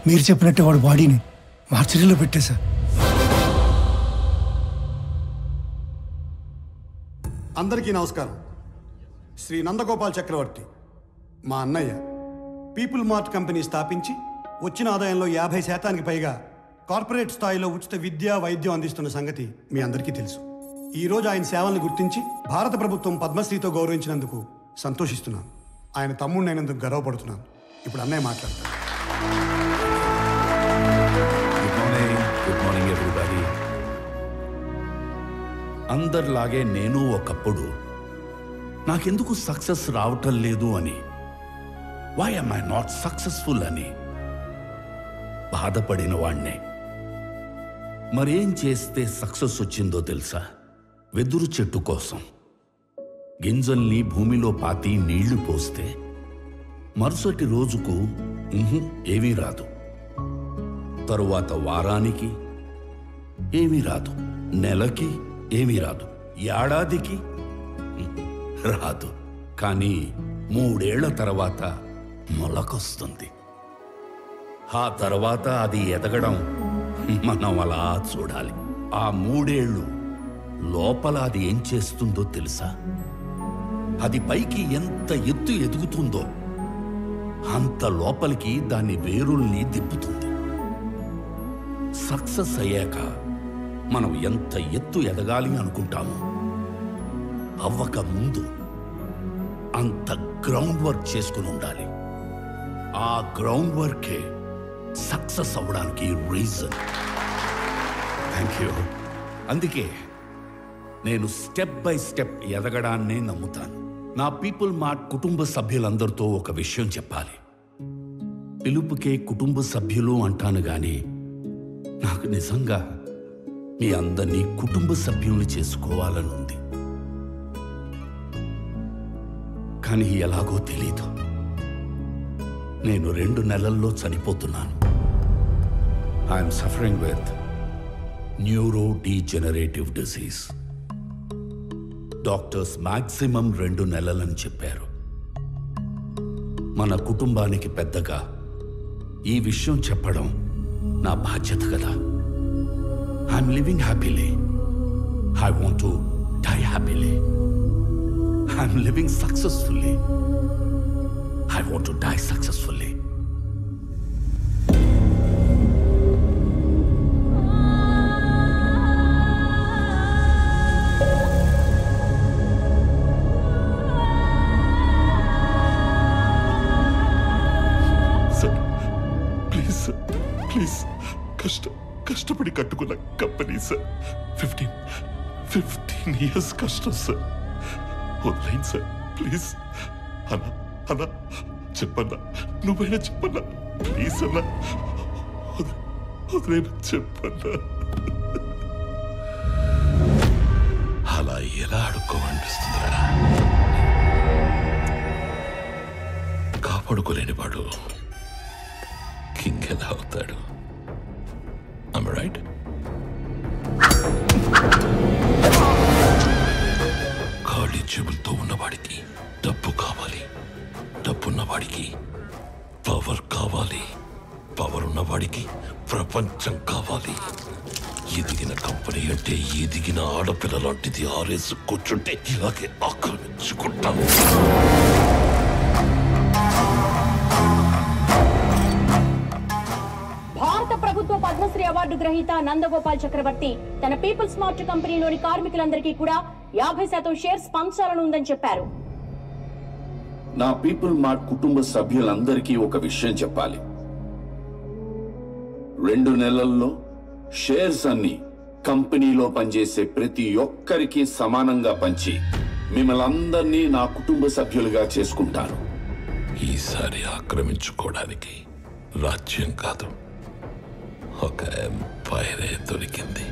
మీరు చెప్పినట్టు వాడి బాడీని మార్చరీలో పెట్టేశా. అందరికీ నమస్కారం. శ్రీ నందగోపాల్ చక్రవర్తి మా అన్నయ్య పీపుల్ మార్ట్ కంపెనీ స్థాపించి వచ్చిన ఆదాయంలో 50% పైగా కార్పొరేట్ స్థాయిలో ఉచిత విద్య వైద్యం అందిస్తున్న సంగతి మీ అందరికీ తెలుసు. ఈరోజు ఆయన సేవలను గుర్తించి భారత ప్రభుత్వం పద్మశ్రీతో గౌరవించినందుకు సంతోషిస్తున్నాను. ఆయన తమ్ముడినైనందుకు గర్వపడుతున్నాను. ఇప్పుడు అన్నయ్య మాట్లాడతాను. Good morning everybody. అందరిలాగే నేను ఒకప్పుడు నాకెందుకు సక్సెస్ రావటం లేదు అని, why am I not successful అని బాధపడిన వాణ్ణే. మరేం చేస్తే సక్సెస్ వచ్చిందో తెలుసా? వెదురు చెట్టు కోసం గింజల్ని భూమిలో పాతి నీళ్లు పోస్తే మరుసటి రోజుకు ఏమీ రాదు, తరువాత వారానికి ఏమీ రాదు, నెలకి ఏమీ రాదు, ఏడాదికి రాదు. కానీ 3 ఏళ్ల తర్వాత మొలకొస్తుంది. ఆ తర్వాత అది ఎదగడం మనం అలా చూడాలి. ఆ 3 ఏళ్ళు లోపల అది ఏం చేస్తుందో తెలుసా? అది పైకి ఎంత ఎత్తు ఎదుగుతుందో అంత లోపలికి దాని వేరుల్ని దిప్పుతుంది. సక్సెస్ అయ్యాక మనం ఎంత ఎత్తు ఎదగాలి అనుకుంటామో అవ్వక ముందు అంత గ్రౌండ్ వర్క్ చేసుకుని ఉండాలి. ఆ గ్రౌండ్ వర్కే సక్సెస్ అవ్వడానికి రీజన్. Thank you. అందుకే నేను స్టెప్ బై స్టెప్ ఎదగడాన్నే నమ్ముతాను. నా పీపుల్ మార్ట్ కుటుంబ సభ్యులందరితో ఒక విషయం చెప్పాలి. పిలుపుకే కుటుంబ సభ్యులు అంటాను గాని నాకు నిజంగా మీ అందరినీ కుటుంబ సభ్యుల్ని చేసుకోవాలని ఉంది. కానీ ఎలాగో తెలీదు. నేను 2 నెలల్లో చనిపోతున్నాను. I'm suffering with neurodegenerative disease. Doctors maximum 2 నెలలని చెప్పారు. మన కుటుంబానికి పెద్దగా ఈ విషయం చెప్పడం నా బాధ్యత కదా. I'm living happily. I want to die happily. I'm living successfully. I want to die successfully. Sir, please, sir, please. కష్టపడి కట్టుకున్న కంపెనీ సార్. 15 years కష్టం సార్. వదిలేండి సార్ ప్లీజ్. అన్నా చెప్పన్నా, నువ్వైనా చెప్పన్నా ప్లీజ్ అన్నా. వదిలేనా చెప్పన్నా. అలా ఎలా అడుక్కోమనిపిస్తుందిరా? కాపాడుకోలేని వాడు కింగ్ ఎలా అవుతాడు? Am I right? ఖాళీ జేబులతో ఉన్నవాడికి డబ్బు కావాలి, డబ్బున్నవాడికి పవర్ కావాలి, పవర్ ఉన్నవాడికి ప్రపంచం కావాలి. ఎదిగిన కంపెనీ అంటే ఎదిగిన ఆడపిల్ల లాంటిది. ఆరేసు కూర్చుంటే ఇలాగే ఆక్రమించుకుంటాం. భారత ప్రభుత్వ పద్మశ్రీ అవార్డు గ్రహీత నందగోపాల్ చక్రవర్తి తన పీపుల్ స్మార్ట్ కంపెనీలోని కార్మికులందరికీ కూడా 50% షేర్స్ పంచాలని ఉందని చెప్పారు. నా పీపుల్ మార్ట్ కుటుంబ సభ్యులందరికీ ఒక విషయం చెప్పాలి. 2 నెలల్లో షేర్స్ అన్ని కంపెనీలో పనిచేసే ప్రతి ఒక్కరికి సమానంగా పంచి మిమ్మల్ని అందరినీ నా కుటుంబ సభ్యులుగా చేసుకుంటాను. ఈసారి ఆక్రమించుకోవడానికి రాజ్యం కాదు, ఒక ఎంపైరే దొరికింది.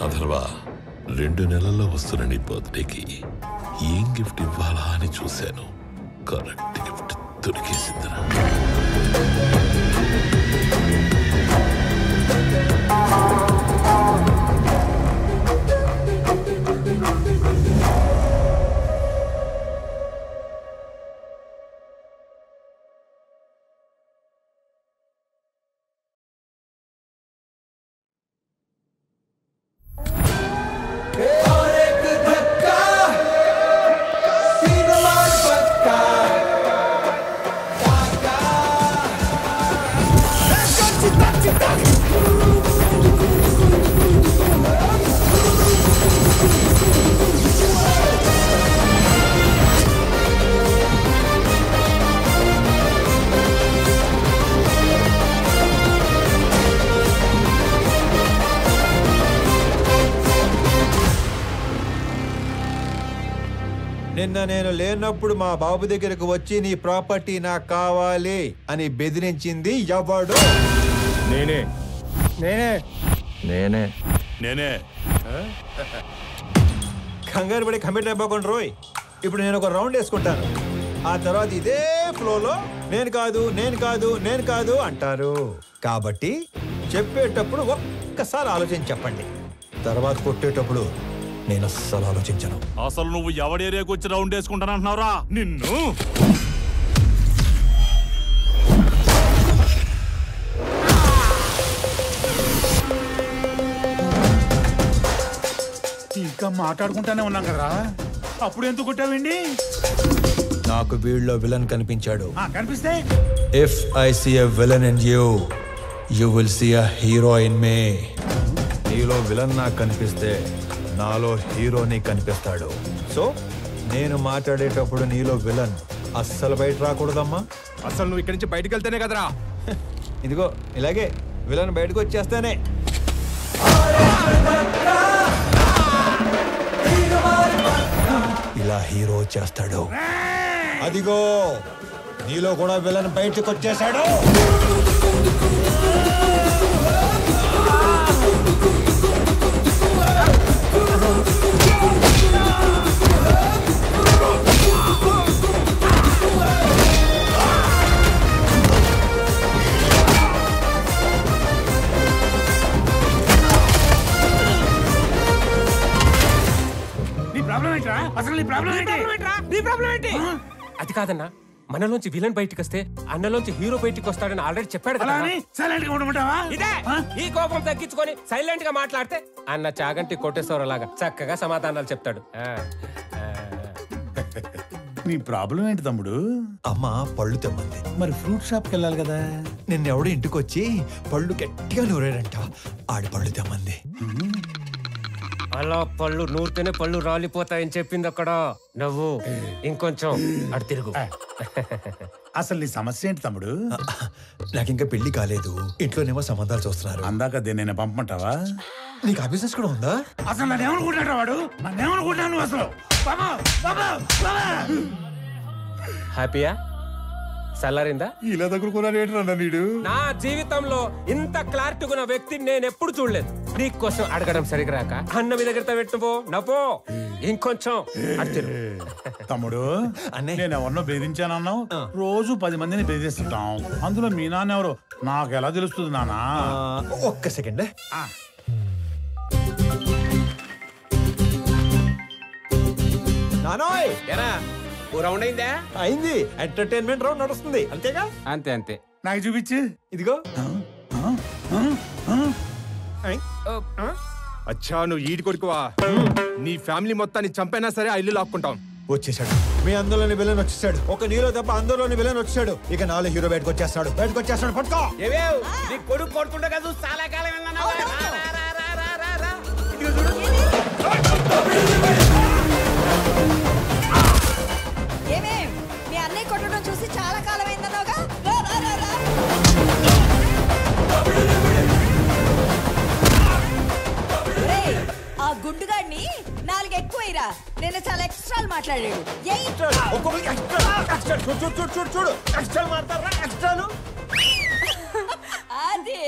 అథర్వా, 2 నెలల్లో వస్తున్న నీ బర్త్డేకి ఏం గిఫ్ట్ ఇవ్వాలా అని చూశాను. కరెక్ట్ గిఫ్ట్ దొరికేసిందిరా. నిన్న నేను లేనప్పుడు మా బాబు దగ్గరకు వచ్చి నీ ప్రాపర్టీ నాకు కావాలి అని బెదిరించింది ఎవడు? నేనే నేనే నేనే నేనే కంగారు పడి కమిట్ అయిపోకుండా రోయ్. ఇప్పుడు నేను ఒక రౌండ్ వేసుకుంటాను. ఆ తర్వాత ఇదే ఫ్లోలో నేను కాదు నేను కాదు నేను కాదు అంటారు. కాబట్టి చెప్పేటప్పుడు ఒక్కసారి ఆలోచించి చెప్పండి. తర్వాత కొట్టేటప్పుడు నేను అస్సలు ఆలోచించను. అసలు నువ్వు ఎవడి ఏరియాకి వచ్చి రౌండ్ వేసుకుంటానంటున్నావురా నిన్ను? ఇంకా మాట్లాడుకుంటానే ఉన్నాం కదా, అప్పుడు ఎందుకు కొట్టావండి? నాకు వీళ్ళలో విలన్ కనిపించాడు. కనిపిస్తే If I see a villain in you, you will see a hero in me. నీలో విలన్ నాకు కనిపిస్తే నాలో హీరోని కనిపిస్తాడు. సో నేను మాట్లాడేటప్పుడు నీలో విలన్ అస్సలు బయట రాకూడదమ్మా. అసలు నువ్వు ఇక్కడి నుంచి బయటకు వెళ్తేనే కదరా. ఇదిగో ఇలాగే విలన్ బయటకు వచ్చేస్తానే. ఇలా హీరో వచ్చేస్తాడు. అదిగో నీలో కూడా విలన్ బయటకు వచ్చేసాడు. అది కాదన్నా, మనలోంచి విలన్ బయటికి వస్తే అన్నలోంచి హీరో బయటికి వస్తాడని ఆల్రెడీ చెప్పాడు కదా. ఇదే ఈ కోపం తగ్గించుకొని సైలెంట్ గా మాట్లాడితే అన్న చాగంటి కోటేశ్వర లాగా చక్కగా సమాధానాలు చెప్తాడు. నీ ప్రాబ్లం ఏంటి తమ్ముడు? అమ్మ పళ్ళు తెమ్మంది. మరి ఫ్రూట్ షాప్కి వెళ్ళాలి కదా. నిన్నెవడో ఇంటికి వచ్చి పళ్ళు గట్టిగా నూరాడంట. ఆడి పళ్ళు తెమ్మంది. అలా పళ్ళు నూరితేనే పళ్ళు రాలిపోతాయని చెప్పింది అక్కడ. నవ్వు ఇంకొంచెం అటు తిరుగు. అసలు నీ సమస్య ఏంటి తమ్ముడు? నాకు ఇంకా పెళ్లి కాలేదు. ఇంట్లోనేమో సంబంధాలు చూస్తున్నారు. అందాక నేను పంపమంటావా? నీకు ఆ బిజినెస్ కూడా ఉందా? అసలు నన్నేమనుకుంటాడు వాడు? నన్నేమనుకుంటాను అసలు? హ్యాపీయా? సల్లారిందా? ఇలా దగ్గర నీడు నా జీవితంలో ఇంత క్లారిటీగా ఉన్న వ్యక్తిని నేను ఎప్పుడు చూడలేదు. నీకోసం అడగడం సరిగ్రాక అన్న మీ దగ్గర పెట్టుపో నవ్వో ఇంకొంచెం అడిచారు. తమ్ముడు నేను ఎవరినో బెదిరించానన్నావు. రోజు 10 మందిని బెదిరిస్తుంటాం. అందులో మీ నాన్న ఎవరు నాకు ఎలా తెలుస్తుంది నానా? ఒక్క సెకండ్. నానోయ్ రౌండ్ అయిందా? అయింది. ఎంటర్టైన్మెంట్ రౌండ్ నడుస్తుంది అంతేగా? అంతే అంతే. నాకు చూపించు. ఇదిగో. అచ్చా నువ్వు ఈడి కొడుకువా? నీ ఫ్యామిలీ మొత్తాన్ని చంపైనా సరే ఆ ఇల్లు లాక్కుంటాం. వచ్చేసాడు. మీ అందులోని విలన్ వచ్చేసాడు. ఒక నీలో తప్ప అందులోని విలన్ వచ్చాడు. ఇక నాలో హీరో బయటకు వచ్చేస్తాడు. పట్టుకో. నీ కొడుకు కొడుతుండే కదా చాలా కాలం ఏమేం మీ అన్నయ్య కొట్టడం చూసి చాలా కాలం అయిందన్నావుగా. ఆ గుండుగాడిని 4 ఎక్కువైరా. నేను చాలా ఎక్స్ట్రాలు మాట్లాడాడు.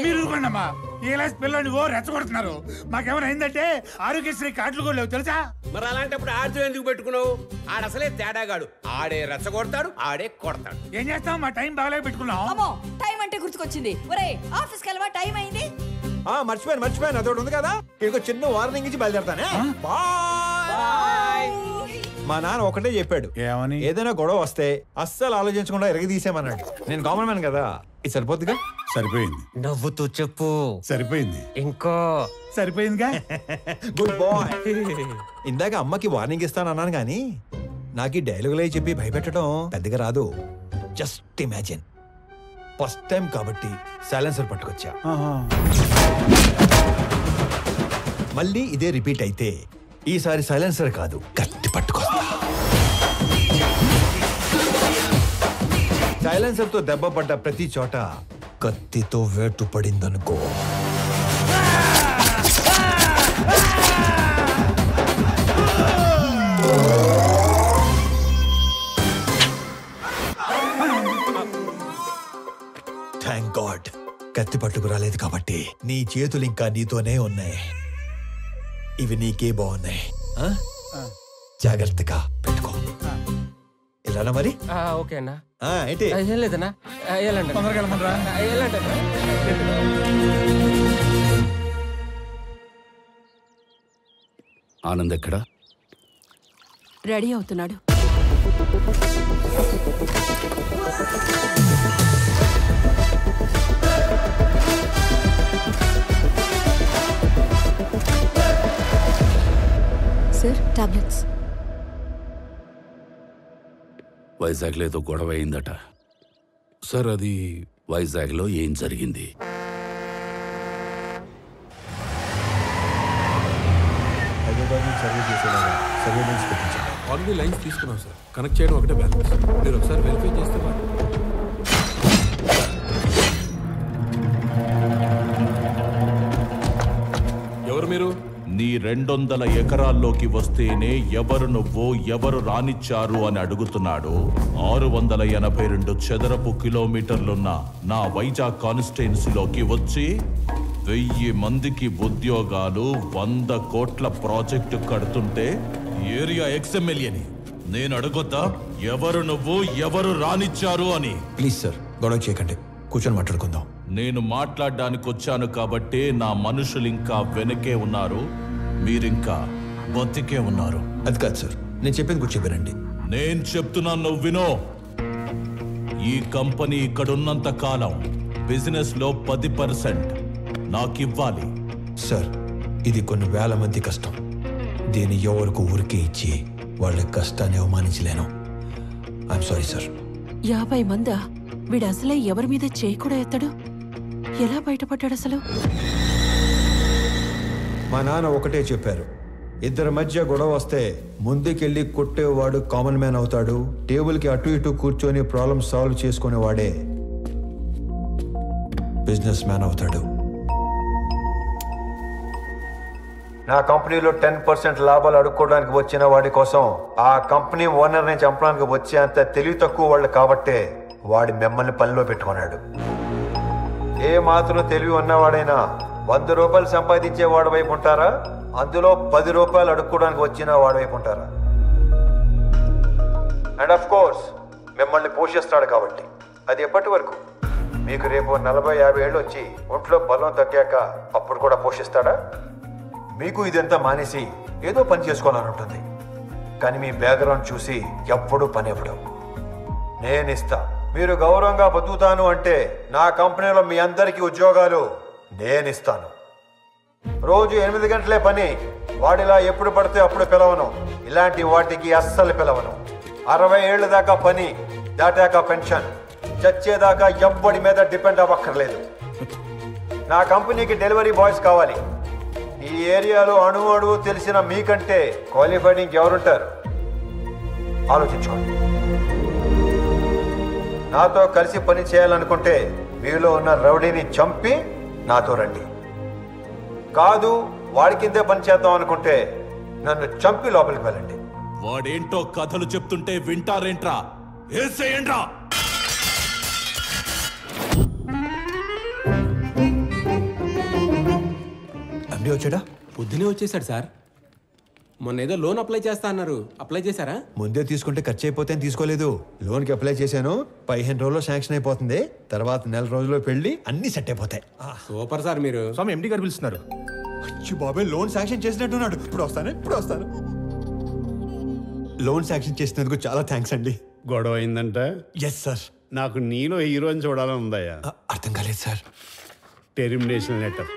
మీరు ఊరుకోండమ్మా. ఏలాస్ పిల్లని ఓ రెచ్చగొడుతున్నారు. మాకేమైనా అయిందంటే ఆరోగ్యశ్రీ కార్డులు కూడా లేవు తెలుసా? మరి అలాంటప్పుడు ఆడితో ఎందుకు పెట్టుకున్నావు? ఆడసలే తేడాగాడు. ఆడే రెచ్చగొడతాడు, ఆడే కొడతాడు. ఏం చేస్తాం? మా టైం బాగాలే పెట్టుకున్నాం. అమ్మో టైం అంటే గుర్తుకొచ్చింది. ఒరే ఆఫీస్కి వెళ్ళవా? టైం అయింది. మర్చిపోయాను. అదొకటి ఉంది కదా. ఇక చిన్న వార్నింగ్ ఇచ్చి బయలుదేరతానే. మా నాన్న ఒకటే చెప్పాడు. ఏమని? ఏదైనా గొడవ వస్తే అస్సలు ఆలోచించకుండా ఎరగదీసేమన్నాడు. నేను కామన్ మ్యాన్ కదా, ఇది సరిపోద్దిగా. సరిపోయింది. నవ్వుతూ చెప్పు. సరిపోయింది. ఇంకో సరిపోయిందిగా. Good bye. ఇందాక అమ్మకి వార్నింగ్ ఇస్తానన్నాను కానీ నాకు ఈ డైలాగులే చెప్పి భయపెట్టడం పెద్దగా రాదు. Just imagine. ఫస్ట్ టైం కాబట్టి సైలెన్సర్ పట్టుకొచ్చా. మళ్ళీ ఇదే రిపీట్ అయితే ఈసారి సైలెన్సర్ కాదు కత్తి పట్టుకొస్తా. సైలెన్సర్ తో దెబ్బ పడ్డ ప్రతి చోట కత్తితో వేటు పడిందనుకో. చేతులు ఇంకా నీతోనే ఉన్నాయి. ఇవి నీకే బాగున్నాయి. జాగ్రత్తగా పెట్టుకో. ఇలా మరి. ఓకే అన్నా. ఏంటి ఏం లేదన్నా, వెళ్ళండి. తొందరగా వెళ్ళమంటారా? వెళ్ళండి. ఆనంద్ ఎక్కడా? రెడీ అవుతున్నాడు. Sir, tablets. వైజాగ్లో ఏదో గొడవ అయిందట సార్. అది వైజాగ్లో ఏం జరిగింది? ఆల్రెడీ లైన్స్ తీసుకున్నాం సార్. కనెక్ట్ చేయడం ఒకటే బ్యాలెన్స్. మీరు ఒకసారి వెరిఫై చేస్తే ఎవరు మీరు? నీ 200 ఎకరాల్లోకి వస్తేనే ఎవరు నువ్వు, ఎవరు రానిచ్చారు అని అడుగుతున్నాడు. 682 చదరపు కిలోమీటర్లున్న నా వైజాగ్ కాన్స్టిట్యున్సీలోకి వచ్చి 1000 మందికి ఉద్యోగాలు, 100 కోట్ల ప్రాజెక్టు కడుతుంటే ఏరియా ఎక్స్ఎమ్మెల్యేని నేను అడగొద్దా ఎవరు నువ్వు, ఎవరు రానిచ్చారు అని? ప్లీజ్ సార్, గొడవ చేయకండి, కూర్చొని మాట్లాడుకుందాం. నేను మాట్లాడడానికి వచ్చాను కాబట్టి నా మనుషులు ఇంకా వెనకే ఉన్నారు, మీరింకా బతికే ఉన్నారు. అది కాదు సార్, నేను చెప్పింది కూర్చో వినండి. నేను చెప్తున్నాను, నువ్వు వినో. ఈ కంపెనీ ఇక్కడున్నంత కాలం బిజినెస్ లో 10% నాకివ్వాలి. సార్, ఇది కొన్ని వేల మంది కష్టం. దీన్ని ఎవరికి ఊరికే ఇచ్చి వాళ్ళ కష్టాన్ని అవమానించలేను. I'm sorry sir. 50 మందా? వీడు అసలే ఎవరి మీద చేయి కూడా ఎత్తాడు. ఎలా బయటపడ్డాడు అసలు? మా నాన్న ఒకటే చెప్పారు, ఇద్దరి మధ్య గొడవ వస్తే ముందుకెళ్ళి కొట్టేవాడు కామన్ మ్యాన్ అవుతాడు, టేబుల్కి అటు ఇటు కూర్చొని ప్రాబ్లం సాల్వ్ చేసుకునేవాడే బిజినెస్ మ్యాన్ అవుతాడు. నా కంపెనీలో 10% లాభాలు అడుక్కోవడానికి వచ్చిన వాడి కోసం ఆ కంపెనీ ఓనర్ని చంపడానికి వచ్చే అంత తెలివి తక్కువ వాళ్ళు కాబట్టే వాడి మిమ్మల్ని పనిలో పెట్టుకున్నాడు. ఏ మాత్రం తెలివి ఉన్నవాడైనా 100 రూపాయలు సంపాదించే వాడి వైపు ఉంటారా, అందులో 10 రూపాయలు అడుక్కోవడానికి వచ్చిన వాడి వైపు ఉంటారా? అండ్ ఆఫ్ కోర్స్ మిమ్మల్ని పోషిస్తాడు కాబట్టి. అది ఎప్పటి వరకు? మీకు రేపు 40-50 ఏళ్ళు వచ్చి ఒంట్లో బలం తగ్గాక అప్పుడు కూడా పోషిస్తాడా? మీకు ఇదంతా మానేసి ఏదో పని చేసుకోవాలని ఉంటుంది, కానీ మీ బ్యాక్గ్రౌండ్ చూసి ఎప్పుడూ పని ఇవ్వడం. నేనిస్తా. మీరు గౌరవంగా బతుకుతాను అంటే నా కంపెనీలో మీ అందరికీ ఉద్యోగాలు నేనిస్తాను. రోజు 8 గంటలే పని. వాడిలా ఎప్పుడు పడితే అప్పుడు పిలవను. ఇలాంటి వాటికి అస్సలు పిలవను. 60 ఏళ్ళ దాకా పని, దాటాక పెన్షన్. చచ్చేదాకా ఎవ్వడి మీద డిపెండ్ అవ్వక్కర్లేదు. నా కంపెనీకి డెలివరీ బాయ్స్ కావాలి. ఈ ఏరియాలో అణువు తెలిసిన మీకంటే క్వాలిఫైడ్ ఇంకెవరుంటారు? ఆలోచించుకోండి. నాతో కలిసి పని చేయాలనుకుంటే మీలో ఉన్న రౌడీని చంపి నాతో రండి. కాదు, వాడి కిందే పని చేద్దాం అనుకుంటే నన్ను చంపి లోపలికి వెళ్ళండి. వాడేంటో కథలు చెప్తుంటే వింటారేంట్రా? ఏసేయండ్రా. అండి వచ్చాడా? పొద్దునే వచ్చేసాడు సార్. మొన్న ఏదో లోన్ అప్లై చేస్తా అన్నారు, అప్లై చేశారా? ముందే తీసుకుంటే ఖర్చు అయిపోతే తీసుకోలేదు. లోన్కి అప్లై చేశాను, 15 రోజుల్లో శాంక్షన్ అయిపోతుంది. తర్వాత 1 రోజుల్లో పెళ్లి, అన్ని సెట్ అయిపోతాయి. Super sir. మీరు స్వామి ఎండి గారు పిలుస్తున్నారు. అచ్చి బాబాయ్, లోన్ శాంక్షన్ చేసినట్టున్నాడు. ఇప్పుడు వస్తాను. లోన్ శాంక్షన్ చేసినందుకు చాలా థ్యాంక్స్ అండి. గొడవ అయిందంట? Yes sir. నాకు నీలో హీరోని చూడాలని ఉందయ్యా. అర్థం కాలేదు సార్. Termination letter.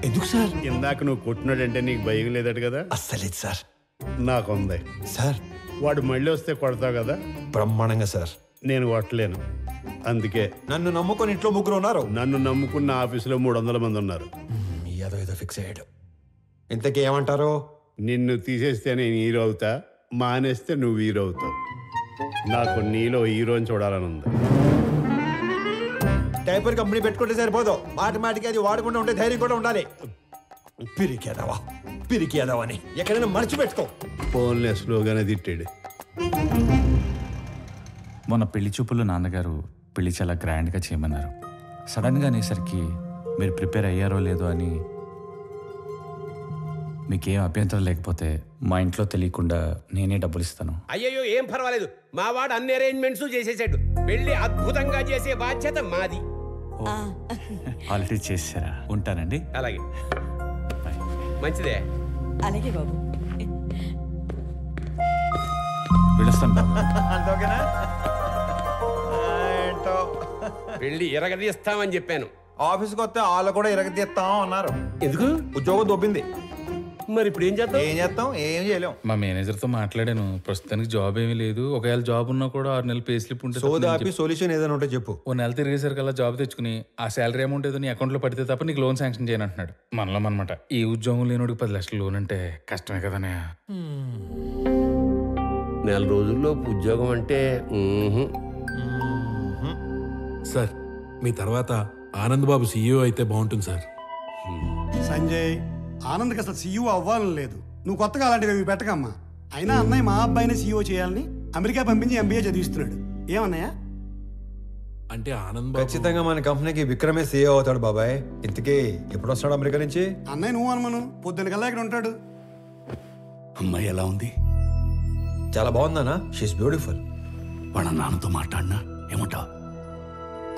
ఎందుకు సార్? ఇందాక నువ్వు కొట్టినాడంటే నీకు భయం లేదట కదా? అస్సలేదు సార్. నాకుంది సార్. వాడు మళ్ళీ వస్తే కొడతావు కదా? బ్రహ్మాండంగా సార్. నేను కొట్టలేను, అందుకే. నన్ను నమ్ముకొని ఇంట్లో 3 ఉన్నారు. నన్ను నమ్ముకున్న ఆఫీసులో 300 మంది ఉన్నారు. ఏదో ఫిక్స్ అయ్యాడు. ఇంతకీ ఏమంటారు? నిన్ను తీసేస్తే నేను హీరో అవుతా, మానేస్తే నువ్వు హీరో అవుతావు. నాకు నీలో హీరోని చూడాలని ఉంది. డైపర్ కంపెనీ పెట్టుకుంటే సరిపోదు, మాటికి అది వాడకుండా ఉంటే ధైర్యం కూడా ఉండాలి. పిరికేదావా అని ఎక్కడైనా మర్చిపెట్టుకో. ఫోన్లే స్లోగానే తిట్టాడు. మొన్న పెళ్లి చూపుల్లో నాన్నగారు పెళ్లి చాలా గ్రాండ్గా చేయమన్నారు. సడన్గా అనేసరికి మీరు ప్రిపేర్ అయ్యారో లేదో అని. మీకేం అభ్యంతరం లేకపోతే మా ఇంట్లో తెలియకుండా నేనే డబ్బులు ఇస్తాను. అయ్యయ్యో ఏం పర్వాలేదు, మా వాడు అన్ని అరేంజ్మెంట్స్ చేసేసాడు. పెళ్లి అద్భుతంగా చేసే బాధ్యత మాది. ఆల్రెడీ చేశారా? ఉంటానండి. అలాగే, మంచిదే. అలాగే బాబు. వెళ్ళొస్తాను బాబు. పెళ్లి ఎరగదీస్తామని చెప్పాను. ఆఫీస్కి వస్తే వాళ్ళు కూడా ఎరగదీస్తాం అన్నారు. ఎందుకు? ఉద్యోగం దొబ్బింది. మరి ఇప్పుడు ఏం చేస్తాం? ఏం చేయలేం. మా మేనేజర్తో మాట్లాడాను. ప్రస్తుతానికి జాబ్ ఏమీ లేదు. ఒకవేళ జాబ్ ఉన్నా కూడా 6 నెలలు పే స్లిప్ ఉంటే సొల్యూషన్ ఏదైనా ఉంటే చెప్పు. ఓ నెల తిరిగేసరికల్లా జాబ్ తెచ్చుకుని ఆ శాలరీ అమౌంట్ ఏదో నీ అకౌంట్లో పడితే తప్ప నీకు లోన్ శాంక్షన్ చేయను అంటున్నాడు. మనలో అనమాట. ఈ ఉద్యోగం లేనోడికి 10 లక్షలు లోన్ అంటే కష్టమే కదనే. నెల రోజుల్లో ఉద్యోగం అంటే సార్, మీ తర్వాత ఆనంద్ బాబు సీఈఓ అయితే బాగుంటుంది సార్. సంజయ్, ఆనంద్కి అసలు సీఈఓ అవ్వాలని లేదు. నువ్వు కొత్తగా అలాంటివి పెట్టకమ్మా. అయినా అన్నయ్య మా అబ్బాయిని సీఈఓ చేయాలని అమెరికా పంపించి ఎంబీఏ చదివిస్తున్నాడు. ఏమన్నయ్య? అంటే ఆనంద్ ఖచ్చితంగా మన కంపెనీకి విక్రమే సీఈఓ అవుతాడు బాబాయ్. ఇంతకీ ఎప్పుడు వస్తాడు అమెరికా నుంచి? అన్నయ్య నువ్వు అనుమను పొద్దున్న కల్లా ఇక్కడ ఉంటాడు. అమ్మాయి ఎలా ఉంది? చాలా బాగుందానా? She's beautiful. వాళ్ళ నాన్నతో మాట్లాడినా ఏమంటావు?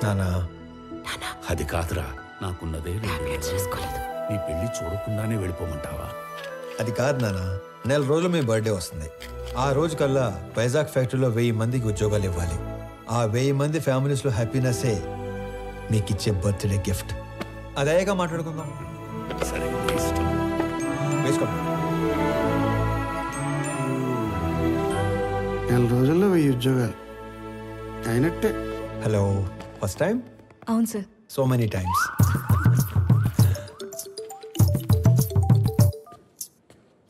నానా అది కాదురా, నాకున్నదే 2 నెలలు. నీ పెళ్లి చూడకుండానే వెళ్ళిపోమంటావా? అది కాదు నాన్న, నెల రోజులు మీ బర్త్డే వస్తుంది. ఆ రోజు కల్లా వైజాగ్ ఫ్యాక్టరీలో 1000 మందికి ఉద్యోగాలు ఇవ్వాలి. ఆ 1000 మంది ఫ్యామిలీస్లో హ్యాపీనెస్సే మీకు ఇచ్చే బర్త్డే గిఫ్ట్. అదేగా మాట్లాడుకుందాం. సరే, వేసుకోండి. నెల రోజుల్లో 1000 ఉద్యోగాలు అయినట్టే. Hello, first time? అవును sir. So many times.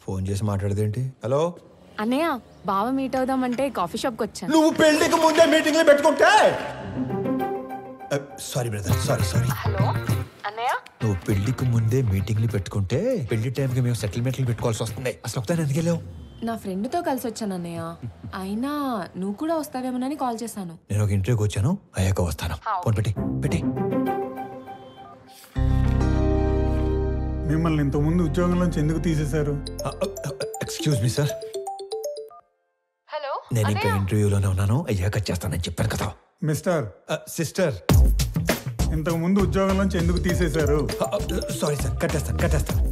Phone చేసి మాట్లాడదేంటి? హలో అన్నయ్య, బావ మీట్ అవుదామంటే కాఫీ షాప్కి వచ్చాను. నువ్వు పెళ్లికి ముందే మీటింగ్లు పెట్టుకుంటే. Sorry brother, sorry. హలో అన్నయ్య, నువ్వు పెళ్లికి ముందే మీటింగ్లు పెట్టుకుంటే పెళ్లి టైంకి మేము సెటిల్మెంట్లు పెట్టుకోవాల్సి వస్తుంది. అసలు ఒకసారి ఎందుకు వెళ్ళావు? నా ఫ్రెండ్తో కలిసి వచ్చాను అన్నయ్య. అయినా నువ్వు కూడా వస్తావేమోనని కాల్ చేశాను. నేను ఒక ఇంటర్వ్యూకి వచ్చాను, అయ్యాక వస్తాను. ఫోన్ పెట్టి. మిమ్మల్ని ఇంతకుముందు ఉద్యోగం నుంచి ఎందుకు తీసేశారు? Excuse me sir. హలో, నేను ఇంకా ఇంటర్వ్యూలోనే ఉన్నాను, అయ్యాక చేస్తానని చెప్పాను కదా. మిస్టర్ సిస్టర్, ఇంతకు ముందు ఉద్యోగం నుంచి ఎందుకు తీసేశారు? సారీ సార్, కట్టేస్తాను.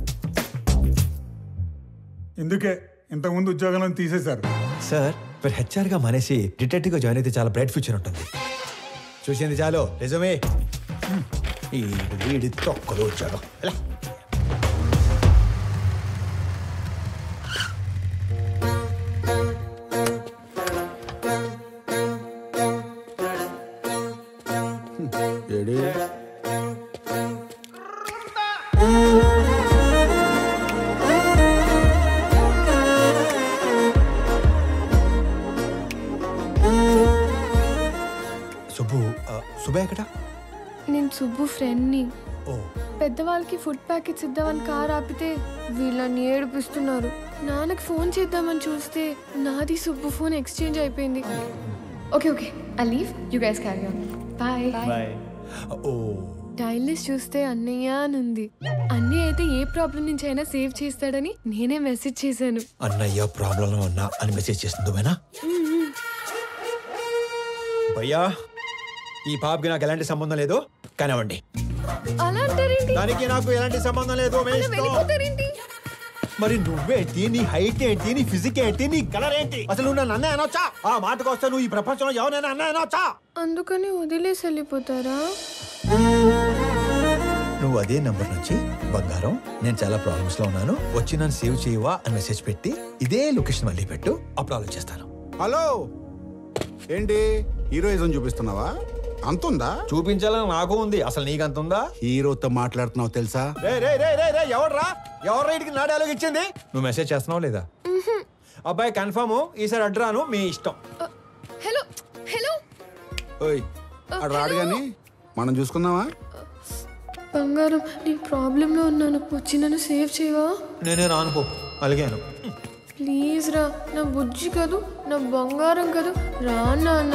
ఎందుకే ఇంతకు ముందు ఉద్యోగం నుంచి తీసేశారు? సార్, మీరు హెచ్ఆర్గా మానేసి డిటెక్టివ్గా జాయిన్ అయితే చాలా బ్రైట్ ఫ్యూచర్ ఉంటుంది. చూసింది చాలు, నిజమే. వీడి తొక్కలు వచ్చాడు. సుబ్బు ఎక్కడ? నేను సుబ్బు ఫ్రెండ్ని. పెద్దవాళ్ళకి ఫుడ్ ప్యాకెట్స్ ఇద్దామని కార్ ఆపితే వీళ్ళని ఏడిపిస్తున్నారు. నాన్నకి ఫోన్ చేద్దామని చూస్తే నాది సుబ్బు ఫోన్ ఎక్స్చేంజ్ అయిపోయింది. Okay I leave, you guys carry on. Bye. Dial list చూస్తే అన్నయ్య అని ఉంది. అన్నయ్య అయితే ఏ ప్రాబ్లం నుంచి అయినా సేవ్ చేస్తాడని నేనే మెసేజ్ చేశాను. అన్నయ్య ప్రాబ్లంలో ఉన్నా అని మెసేజ్ చేస్తుందేనా? భయ్యా, ఈ పాపకి నాకు ఎలాంటి సంబంధం లేదు, కానివ్వండి. దానికి నాకు ఎలాంటి సంబంధం లేదు. మరి నువ్వేంటి? నీ హైట్ ఏంటి? నీ ఫిజిక్ ఏంటి? నీ కలర్ ఏంటి? అసలు నువ్వు నన్ను అన్నయ్య అనొచ్చా? ఆ మాటకు వస్తే నువ్వు ఈ ప్రపంచంలో ఎవరైనా అన్నయ్య అనొచ్చా? అందుకని వదిలేసి వెళ్ళిపోతారా? నువ్వు అదే నంబర్ నుంచి బంగారం, నేను చాలా ప్రాబ్లమ్స్ లో ఉన్నాను, వచ్చి నన్ను సేవ్ చేయవా అని మెసేజ్ పెట్టి ఇదే లొకేషన్ మళ్ళీ పెట్టు, అప్పుడు ఆలోచిస్తాను. హలో, ఏంటి హీరోయిజం చూపిస్తున్నావా? అంతుందా? చూపించాలని నాకు ఉంది, అసలు నీకు అంత ఉందా? హీరోతో మాట్లాడుతున్నావు తెలుసా? ఎవడ్రా ఇడికి నా డైలాగ్ ఇచ్చింది? నువ్వు మెసేజ్ చేస్తున్నావు లేదా? అబ్బాయి కన్ఫర్మ్, ఈసారి అడ్రాను, మీ ఇష్టం. హలో ఓయ్, అడు రాడు గాని మనం చూసుకుందామా? బంగారం, నేను ప్రాబ్లంలో ఉన్నాను, వచ్చి నన్ను సేవ్ చేయవా? నేనే రానుకో, అలిగాను. ప్లీజ్ రా, నా బుజ్జి కాదు, నా బంగారం కాదు, రా నాన్న.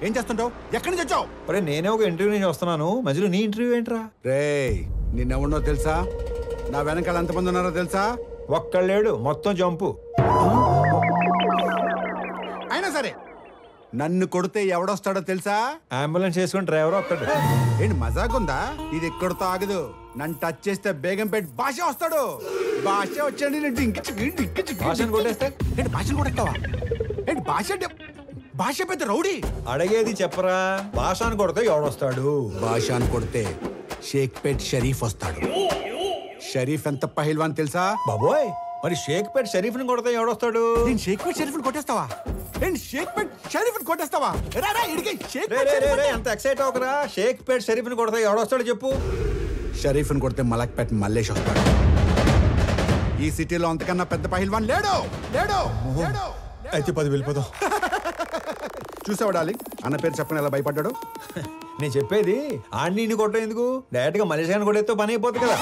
ఏం చేస్తుంటావు? ఎక్కడి నుంచి వచ్చావు? అరే నేనే ఒక ఇంటర్వ్యూ నుంచి వస్తున్నాను, మధ్యలో నీ ఇంటర్వ్యూ ఏంట్రా? రేయ్ నిన్నెవడో తెలుసా? నా వెనకాల ఎంతమంది ఉన్నారో తెలుసా? ఒక్కళ్ళేడు, మొత్తం జంపు. అయినా సరే నన్ను కొడితే ఎవడొస్తాడో తెలుసా? అంబులెన్స్ చేసుకుని డ్రైవర్ వస్తాడు. ఏంటి మజాకుందా? ఇది ఎక్కడితో ఆగదు. నన్ను టచ్ చేస్తే బేగంపేట భాష వస్తాడు. భాష వచ్చాడు భాషను కొట్టేస్తే ఏంటి? భాషను కొట్టేస్తావా? ఏంటి భాష అంటే? భాష పెద్ద రౌడీ. అడిగేది చెప్పరా, భాషను కొడితే ఎవడొస్తాడు? భాషను కొడితే షేక్పేట్ షరీఫ్ వస్తాడు. షరీఫ్ ఎంత పహిల్వాన్ తెలుసా? బాబోయ్, మరి షేక్పేట్ షరీఫ్ ని కొడితే ఎవడొస్తాడు? నేను షేక్పేట్ షరీఫ్ ని కొట్టేస్తావా? ఏంటి షేక్పేట్ షరీఫ్ ని కొట్టేస్తావా? అంత ఎక్సైట్ అవకరా. షేక్పేట్ షరీఫ్ ని కొడితే ఎవడొస్తాడు చెప్పు? షరీఫ్ ని కొడితే మలక్పేట్ మల్లేష్ వస్తాడు. ఈ సిటీలో అంతకన్నా పెద్ద పహిల్వాన్ లేడు. లేడు లేడు. అయితే 10 వెళ్ళిపోదాం. చూసావా డాలి, అన్న పేరు చెప్పని ఎలా భయపడ్డాడు? నేను చెప్పేది ఆడిని కొట్టడం ఎందుకు? డైరెక్ట్ గా మలేషియాని కొట్టేస్తే పని అయిపోతుంది కదా.